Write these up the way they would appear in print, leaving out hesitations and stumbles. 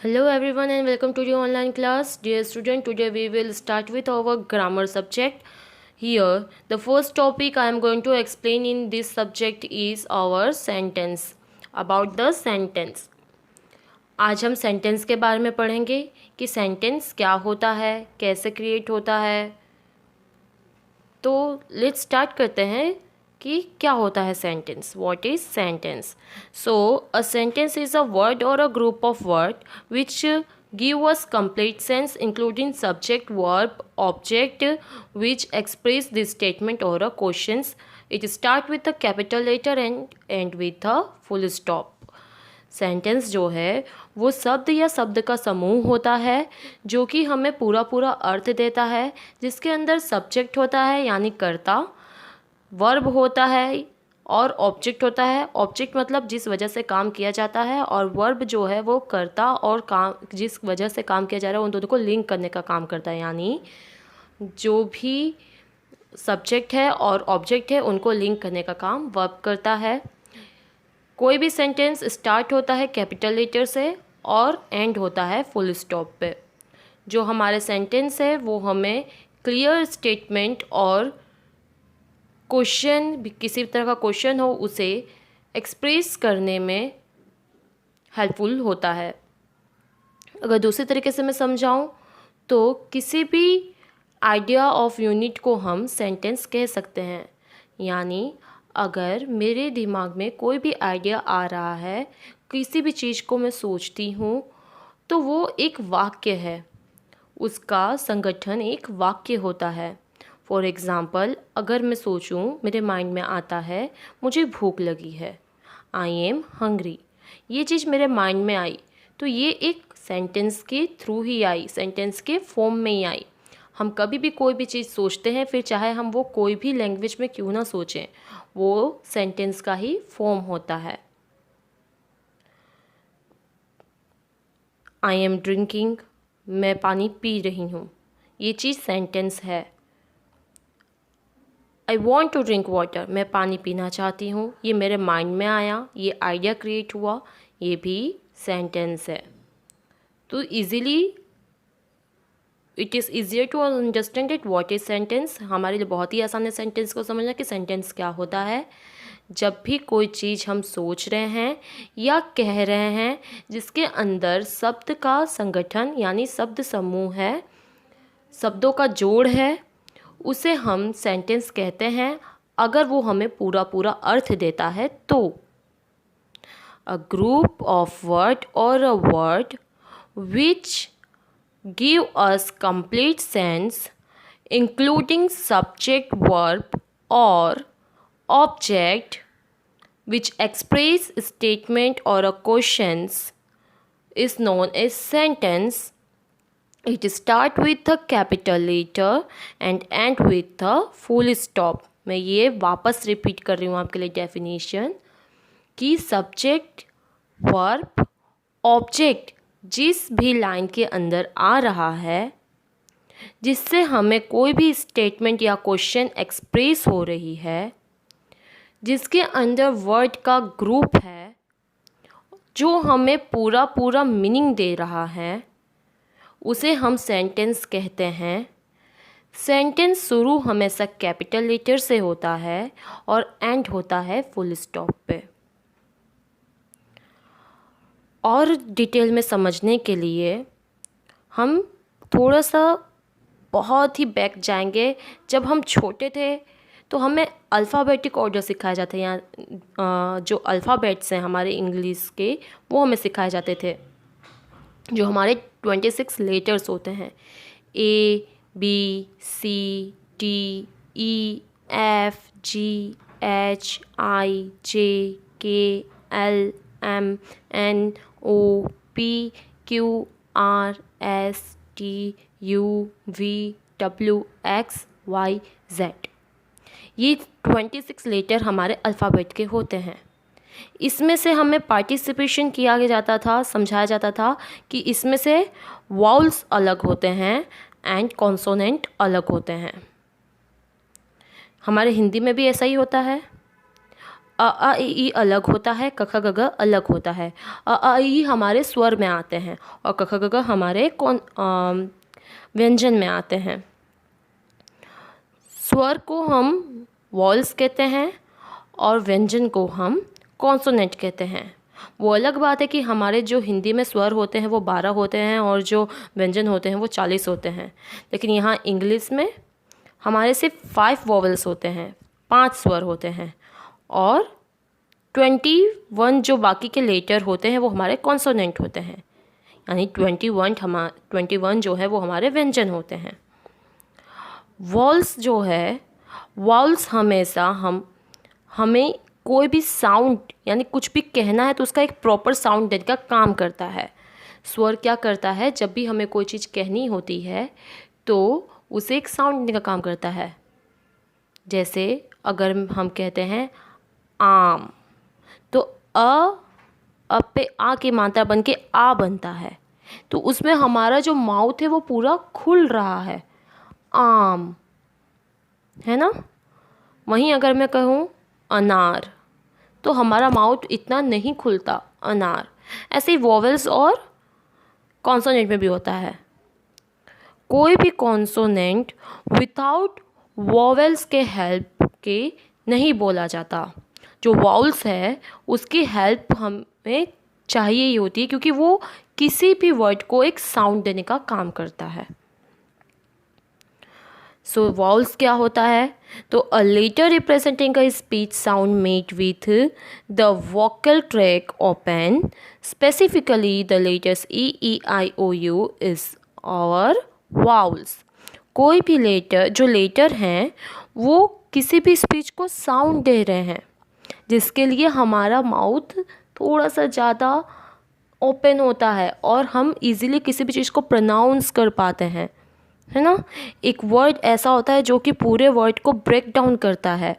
Hello everyone and welcome to the online class. Dear student, today we will start with our grammar subject. Here, the first topic I am going to explain in this subject is our sentence. About the sentence. आज हम sentence के बारे में पढ़ेंगे कि sentence क्या होता है, कैसे क्रिएट होता है। तो लेट्स स्टार्ट करते हैं कि क्या होता है sentence. What is sentence? So a sentence is a word और a group of word which give us complete sense including subject, verb, object which express this statement or a questions. It start with a capital letter and end with a full stop. Sentence जो है वो शब्द या शब्द का समूह होता है जो कि हमें पूरा पूरा अर्थ देता है, जिसके अंदर सब्जेक्ट होता है यानी कर्ता, वर्ब होता है और ऑब्जेक्ट होता है. ऑब्जेक्ट मतलब जिस वजह से काम किया जाता है, और वर्ब जो है वो कर्ता और काम जिस वजह से काम किया जा रहा है उन दोनों को लिंक करने का काम करता है. यानी जो भी सब्जेक्ट है और ऑब्जेक्ट है उनको लिंक करने का काम वर्ब करता है. कोई भी सेंटेंस स्टार्ट होता है कैपिटल लेटर से और एंड होता है फुल स्टॉप पे. जो हमारे सेंटेंस है वो हमें क्लियर स्टेटमेंट और क्वेश्चन, किसी तरह का क्वेश्चन हो उसे एक्सप्रेस करने में हेल्पफुल होता है. अगर दूसरे तरीके से मैं समझाऊं तो किसी भी आइडिया ऑफ यूनिट को हम सेंटेंस कह सकते हैं. यानी अगर मेरे दिमाग में कोई भी आइडिया आ रहा है, किसी भी चीज़ को मैं सोचती हूँ, तो वो एक वाक्य है, उसका संगठन एक वाक्य होता है. फॉर एग्ज़ाम्पल, अगर मैं सोचूं, मेरे माइंड में आता है मुझे भूख लगी है, आई एम हंग्री. ये चीज़ मेरे माइंड में आई तो ये एक सेंटेंस के थ्रू ही आई, सेंटेंस के फॉर्म में ही आई. हम कभी भी कोई भी चीज़ सोचते हैं, फिर चाहे हम वो कोई भी लैंग्वेज में क्यों ना सोचें, वो सेंटेंस का ही फॉर्म होता है. आई एम ड्रिंकिंग, मैं पानी पी रही हूँ, ये चीज़ सेंटेंस है. I want to drink water, मैं पानी पीना चाहती हूँ, ये मेरे माइंड में आया, ये आइडिया क्रिएट हुआ, ये भी सेंटेंस है. तो easily it is easier to understand it what is sentence. हमारे लिए बहुत ही आसान है सेंटेंस को समझना कि सेंटेंस क्या होता है. जब भी कोई चीज़ हम सोच रहे हैं या कह रहे हैं जिसके अंदर शब्द का संगठन यानी शब्द समूह है, शब्दों का जोड़ है, उसे हम सेंटेंस कहते हैं. अगर वो हमें पूरा पूरा अर्थ देता है तो. अ ग्रुप ऑफ वर्ड और a word which give us complete sense including subject, verb और object which express statement or a questions is known as sentence. It start with a capital letter and end with a full stop. मैं ये वापस repeat कर रही हूँ आपके लिए definition कि सब्जेक्ट, वर्ब, ऑब्जेक्ट जिस भी लाइन के अंदर आ रहा है, जिससे हमें कोई भी स्टेटमेंट या क्वेश्चन एक्सप्रेस हो रही है, जिसके अंदर वर्ड का ग्रुप है जो हमें पूरा पूरा मीनिंग दे रहा है, उसे हम सेंटेंस कहते हैं. सेंटेंस शुरू हमेशा कैपिटल लेटर से होता है और एंड होता है फुल स्टॉप पे. और डिटेल में समझने के लिए हम थोड़ा सा बहुत ही बैक जाएंगे. जब हम छोटे थे तो हमें अल्फ़ाबेटिक ऑर्डर सिखाया जाता है. यहाँ जो अल्फ़ाबेट्स हैं हमारे इंग्लिश के, वो हमें सिखाए जाते थे, जो हमारे 26 लेटर्स होते हैं. A, B, C, D, E, F, G, H, I, J, K, L, M, N, O, P, Q, R, S, T, U, V, W, X, Y, Z. ये 26 लेटर हमारे अल्फ़ाबेट के होते हैं. इसमें से हमें पार्टिसिपेशन किया जाता था, समझाया जाता था कि इसमें से वाउल्स अलग होते हैं एंड कॉन्सोनेंट अलग होते हैं. हमारे हिंदी में भी ऐसा ही होता है. अ आ इ ई अलग होता है, क ख ग घ अलग होता है। अ आ इ ई हमारे स्वर में आते हैं और क ख ग घ हमारे व्यंजन में आते हैं। स्वर को हम वॉल्स कहते हैं और व्यंजन को हम कॉन्सोनेंट कहते हैं। वो अलग बात है कि हमारे जो हिंदी में स्वर होते हैं वो 12 होते हैं और जो व्यंजन होते हैं वो 40 होते हैं, लेकिन यहाँ इंग्लिश में हमारे सिर्फ 5 वॉवल्स होते हैं, 5 स्वर होते हैं और 21 जो बाकी के लेटर होते हैं वो हमारे कॉन्सोनेंट होते हैं, यानी 21 जो है वो हमारे व्यंजन होते हैं। वॉल्स जो है, वॉल्स हमेशा हमें कोई भी साउंड यानी कुछ भी कहना है तो उसका एक प्रॉपर साउंड देने का काम करता है। स्वर क्या करता है, जब भी हमें कोई चीज़ कहनी होती है तो उसे एक साउंड देने का काम करता है। जैसे अगर हम कहते हैं आम, तो अ पे आ की मात्रा बन के आ बनता है, तो उसमें हमारा जो माउथ है वो पूरा खुल रहा है, आम, है ना। वहीं अगर मैं कहूँ अनार, तो हमारा माउथ इतना नहीं खुलता, अनार। ऐसे ही वॉवेल्स और कॉन्सोनेंट में भी होता है। कोई भी कॉन्सोनेंट विदाउट वॉवेल्स के हेल्प के नहीं बोला जाता। जो वाउल्स है उसकी हेल्प हमें चाहिए ही होती है, क्योंकि वो किसी भी वर्ड को एक साउंड देने का काम करता है। सो वाउल्स क्या होता है, तो a letter representing a speech sound made with the vocal tract open, specifically the letters E E I O U is our vowels. कोई भी लेटर, जो लेटर हैं वो किसी भी स्पीच को साउंड दे रहे हैं, जिसके लिए हमारा माउथ थोड़ा सा ज़्यादा ओपन होता है और हम इजीली किसी भी चीज़ को प्रोनाउंस कर पाते हैं, है ना। एक वर्ड ऐसा होता है जो कि पूरे वर्ड को ब्रेक डाउन करता है,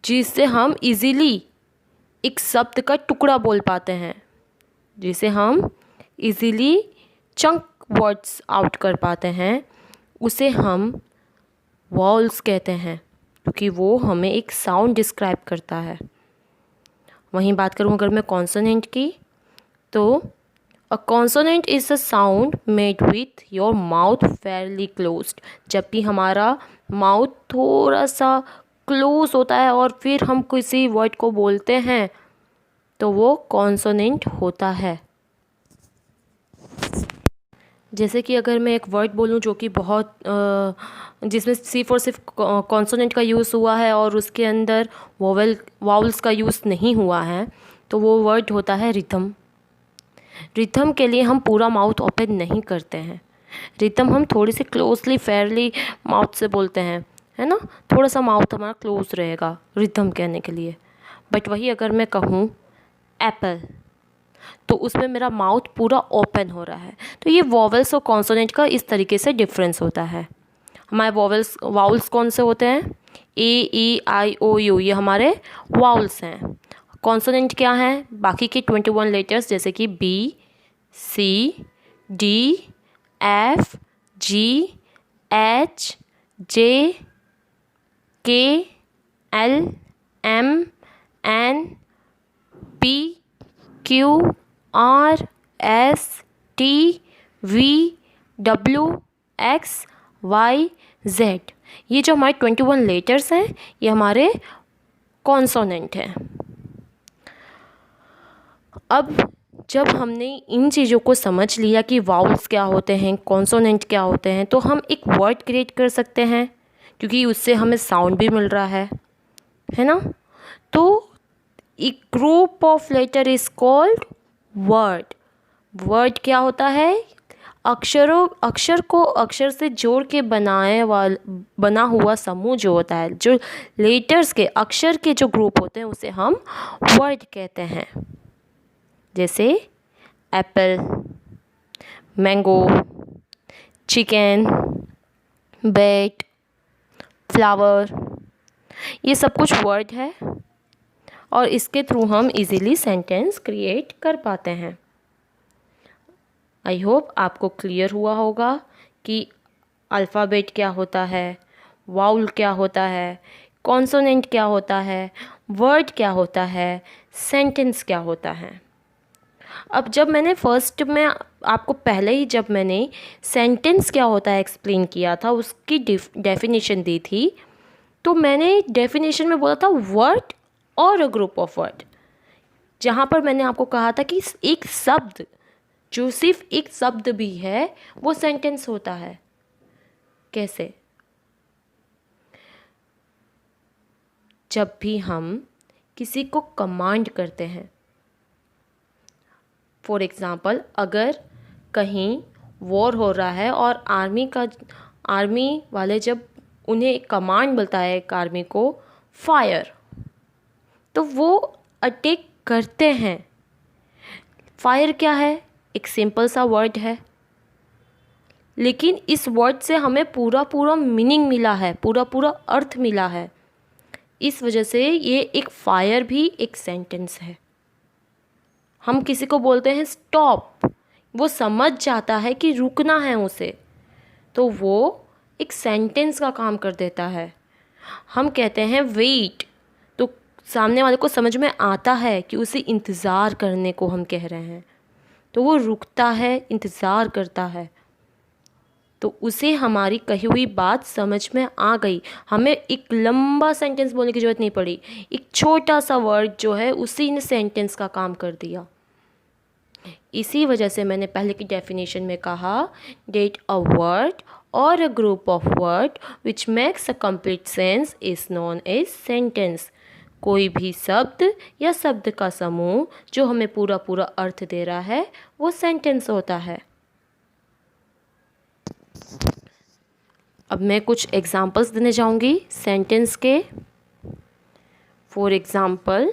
जिससे हम इजीली एक शब्द का टुकड़ा बोल पाते हैं, जिसे हम इजीली चंक वर्ड्स आउट कर पाते हैं, उसे हम वॉल्स कहते हैं, क्योंकि वो हमें एक साउंड डिस्क्राइब करता है। वहीं बात करूँ अगर मैं कॉन्सोनेंट की, तो अ consonant is a sound made with your mouth Fairlie closed. जब भी हमारा माउथ थोड़ा सा क्लोज होता है और फिर हम किसी वर्ड को बोलते हैं तो वो कॉन्सोनेंट होता है। जैसे कि अगर मैं एक वर्ड बोलूँ जो कि बहुत जिसमें सिर्फ और सिर्फ कॉन्सोनेंट का यूज़ हुआ है और उसके अंदर वाउल्स का यूज़ नहीं हुआ है, तो वो वर्ड होता है रिथम। रिथम के लिए हम पूरा माउथ ओपन नहीं करते हैं, रिथम हम थोड़ी सी क्लोजली फेयरली माउथ से बोलते हैं, है ना। थोड़ा सा माउथ हमारा क्लोज रहेगा रिथम कहने के लिए। बट वही अगर मैं कहूँ एप्पल, तो उसमें मेरा माउथ पूरा ओपन हो रहा है। तो ये वॉवेल्स और कॉन्सोनेंट का इस तरीके से डिफरेंस होता है। हमारे वाउल्स कौन से होते हैं, ए ई आई ओ यू, ये हमारे वाउल्स हैं। कॉन्सोनेंट क्या हैं, बाकी के 21 लेटर्स, जैसे कि B, C, D, F, G, H, J, K, L, M, N, P, Q, R, S, T, V, W, X, Y, Z. ये जो हमारे 21 लेटर्स हैं ये हमारे कॉन्सोनेंट हैं। अब जब हमने इन चीज़ों को समझ लिया कि वाउल्स क्या होते हैं, कॉन्सोनेंट क्या होते हैं, तो हम एक वर्ड क्रिएट कर सकते हैं, क्योंकि उससे हमें साउंड भी मिल रहा है ना। तो एक group of letter is called word. Word क्या होता है, अक्षर को अक्षर से जोड़ के बना हुआ समूह जो होता है, जो लेटर्स के अक्षर के जो ग्रुप होते हैं उसे हम वर्ड कहते हैं। जैसे Apple, mango, chicken, bat, flower, ये सब कुछ वर्ड है और इसके थ्रू हम इजीली सेंटेंस क्रिएट कर पाते हैं। आई होप आपको क्लियर हुआ होगा कि अल्फ़ाबेट क्या होता है, वाउल क्या होता है, कॉन्सोनेंट क्या होता है, वर्ड क्या होता है, सेंटेंस क्या होता है। अब जब मैंने फर्स्ट में आपको पहले ही जब मैंने सेंटेंस क्या होता है एक्सप्लेन किया था, उसकी डेफिनेशन दी थी, तो मैंने डेफिनेशन में बोला था वर्ड और अ ग्रुप ऑफ वर्ड, जहाँ पर मैंने आपको कहा था कि एक शब्द जो सिर्फ एक शब्द भी है वो सेंटेंस होता है। कैसे? जब भी हम किसी को कमांड करते हैं, फॉर एग्ज़ाम्पल अगर कहीं वॉर हो रहा है और आर्मी वाले जब उन्हें कमांड मिलता है एक आर्मी को फायर, तो वो अटैक करते हैं। फायर क्या है? एक सिंपल सा वर्ड है, लेकिन इस वर्ड से हमें पूरा पूरा मीनिंग मिला है, पूरा पूरा अर्थ मिला है। इस वजह से ये एक फायर भी एक सेंटेंस है। हम किसी को बोलते हैं स्टॉप, वो समझ जाता है कि रुकना है उसे, तो वो एक सेंटेंस का काम कर देता है। हम कहते हैं वेट, तो सामने वाले को समझ में आता है कि उसे इंतज़ार करने को हम कह रहे हैं, तो वो रुकता है, इंतज़ार करता है, तो उसे हमारी कही हुई बात समझ में आ गई। हमें एक लंबा सेंटेंस बोलने की ज़रूरत नहीं पड़ी, एक छोटा सा वर्ड जो है उसी ने सेंटेंस का काम कर दिया। इसी वजह से मैंने पहले की डेफिनेशन में कहा डेट अ वर्ड और a group of word which makes a complete sense is known as sentence. कोई भी शब्द या शब्द का समूह जो हमें पूरा पूरा अर्थ दे रहा है वो सेंटेंस होता है। अब मैं कुछ एग्जांपल्स देने जाऊंगी सेंटेंस के। फॉर एग्ज़ाम्पल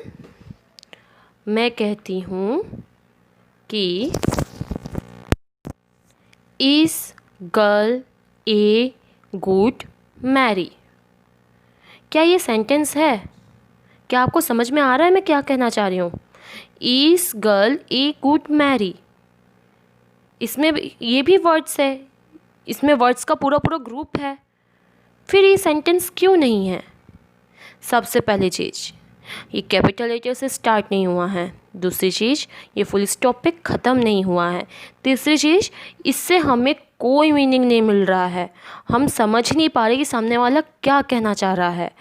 मैं कहती हूँ कि is girl a good Mary. क्या ये सेंटेंस है? क्या आपको समझ में आ रहा है मैं क्या कहना चाह रही हूँ? Is girl a good Mary, इसमें ये भी वर्ड्स है, इसमें वर्ड्स का पूरा पूरा ग्रुप है, फिर ये सेंटेंस क्यों नहीं है? सबसे पहली चीज़, ये कैपिटल लेटर से स्टार्ट नहीं हुआ है। दूसरी चीज़, ये फुल स्टॉप पे ख़त्म नहीं हुआ है। तीसरी चीज़, इससे हमें कोई मीनिंग नहीं मिल रहा है, हम समझ नहीं पा रहे कि सामने वाला क्या कहना चाह रहा है।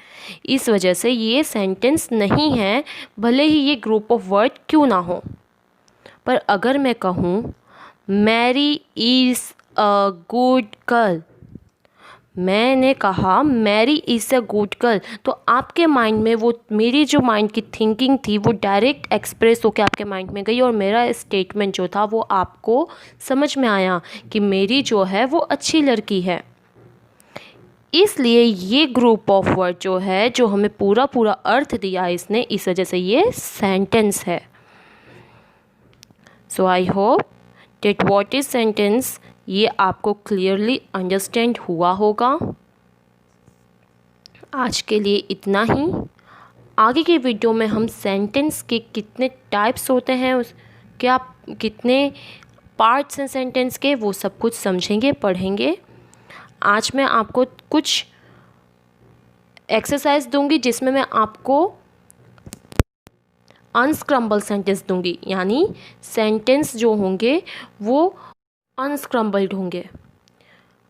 इस वजह से ये सेंटेंस नहीं है, भले ही ये ग्रुप ऑफ वर्ड क्यों ना हो। पर अगर मैं कहूँ Mary is a good girl, मैंने कहा Mary is a good girl, तो आपके माइंड में वो मेरी जो माइंड की थिंकिंग थी वो डायरेक्ट एक्सप्रेस होकर आपके माइंड में गई और मेरा स्टेटमेंट जो था वो आपको समझ में आया कि मेरी जो है वो अच्छी लड़की है। इसलिए ये ग्रुप ऑफ वर्ड जो है, जो हमें पूरा पूरा अर्थ दिया इसने, इस वजह से ये सेंटेंस है। So I hope that what is sentence ये आपको क्लियरली अंडरस्टैंड हुआ होगा। आज के लिए इतना ही। आगे की वीडियो में हम सेंटेंस के कितने टाइप्स होते हैं, उस क्या कितने पार्ट्स हैं सेंटेंस के, वो सब कुछ समझेंगे, पढ़ेंगे। आज मैं आपको कुछ एक्सरसाइज दूंगी जिसमें मैं आपको अनस्क्रम्बल सेंटेंस दूंगी, यानी सेंटेंस जो होंगे वो अनस्क्रम्बल्ड होंगे।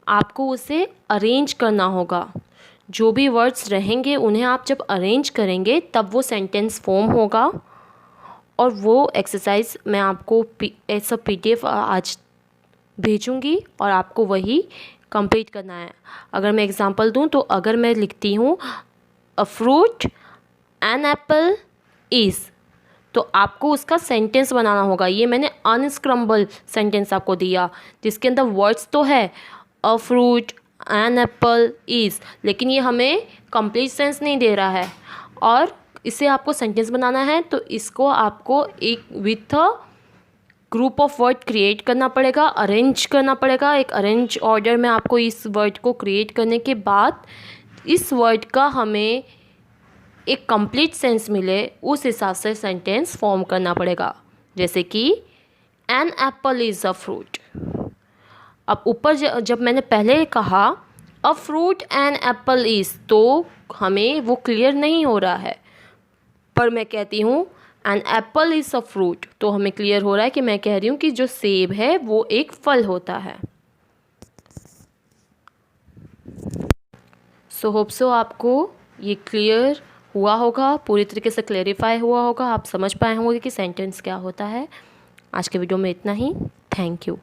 आपको उसे अरेंज करना होगा, जो भी वर्ड्स रहेंगे उन्हें आप जब अरेंज करेंगे तब वो सेंटेंस फॉर्म होगा। और वो एक्सरसाइज मैं आपको ऐसा PDF आज भेजूंगी और आपको वही कंप्लीट करना है। अगर मैं एग्जांपल दूं तो अगर मैं लिखती हूँ a fruit an apple is, तो आपको उसका सेंटेंस बनाना होगा। ये मैंने अनस्क्रम्बल सेंटेंस आपको दिया जिसके अंदर वर्ड्स तो है a fruit an apple is, लेकिन ये हमें कंप्लीट सेंस नहीं दे रहा है और इसे आपको सेंटेंस बनाना है। तो इसको आपको एक with a group of word create करना पड़ेगा, अरेंज करना पड़ेगा। एक अरेंज ऑर्डर में आपको इस वर्ड को क्रिएट करने के बाद इस वर्ड का हमें एक कंप्लीट सेंस मिले, उस हिसाब से सेंटेंस फॉर्म करना पड़ेगा। जैसे कि an apple is a fruit. अब ऊपर जब मैंने पहले कहा a fruit and apple is, तो हमें वो क्लियर नहीं हो रहा है, पर मैं कहती हूँ an apple is a fruit, तो हमें क्लियर हो रहा है कि मैं कह रही हूँ कि जो सेब है वो एक फल होता है। सो होप सो आपको ये क्लियर हुआ होगा, पूरी तरीके से क्लेरिफाई हुआ होगा, आप समझ पाए होंगे कि सेंटेंस क्या होता है। आज के वीडियो में इतना ही। Thank you.